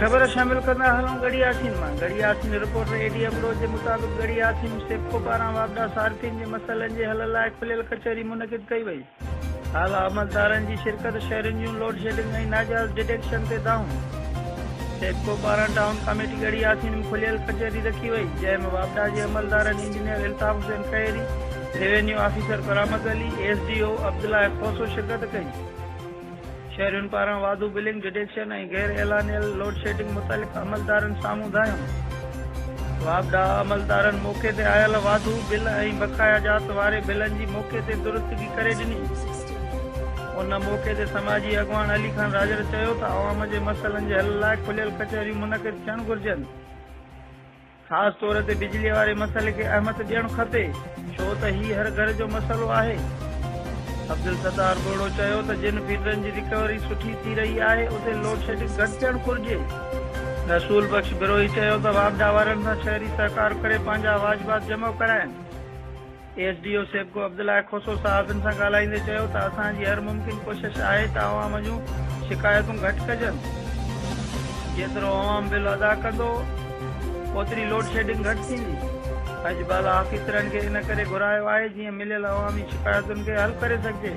खबर शामिल करना हलों गड़ी आसीन मां। गड़ी आसीन रिपोर्टर एडीएम रोज के मुताबिक गड़ी आसीन सेप्को पारां वापदा सार्फिन के मसलन के हल लाइ खुलियल कचहरी मुनक़िद कई वई। हाल अमलदारन की शिरकत शहरन जूं लोड शेडिंग ऐं नाजायज़ डिटेक्शन ते दाऊं। सेप्को पारां टाउन कमेटी गड़ी आसीन में खुलियल कचहरी रखी वई, जंहिंमें वापदा के अमलदारन इंजीनियर इल्ताफ हुसैन खैरी, रेवेन्यू ऑफिसर करामत अली, एसडीओ अब्दुल्ला खोसो शिरकत कई। शहरियुनि पारां वाधू बिलिंग डिटेक्शन ऐं गैर ऐलानियल लोड शेडिंग मुतालिक़ अमलदारनि साम्हूं धायूं। वापदा अमलदारनि मौक़े ते आयल वाधू बिल ऐं बक़ाया जात वारे बिलनि जी मौक़े ते दुरुस्तगी करे ॾिनी। उन मौक़े ते समाजी अॻवान अली खान राजर चयो त अवाम जे मसइलनि जे हल लाइ खुलियल कचहरियूं मुनक़िद थियणु घुरिजनि। ख़ासि तौर ते बिजली वारे मसइले खे अहमियत ॾियणु खपे, छो त हीउ हर घर जो मसइलो आहे। अब्दुल सत्तार गोड़ो चयो त जिन फीडरनि जी रिकवरी सुठी थी रही आहे उते लोड शेडिंग घटि थियणु घुरिजे। रसूल बख्श बिरोही चयो त वापदा वारनि सां शहरी सहकार करे पंहिंजा वाजिबात जमा कराइनि। एसडीओ सेप्को अब्दुल्ला खोसो साहिबनि सां ॻाल्हाईंदे चयो त असांजी हर मुमकिन कोशिश आहे त अवाम जूं शिकायतूं घटि कजनि। जेतिरो अवाम बिल अदा कंदो ओतिरी लोड शेडिंग घटि थींदी। अॼु बाला ऑफिसरनि खे इन करे घुरायो आहे जीअं मिलियल अवामी शिकायतुनि खे हल करे सघिजे।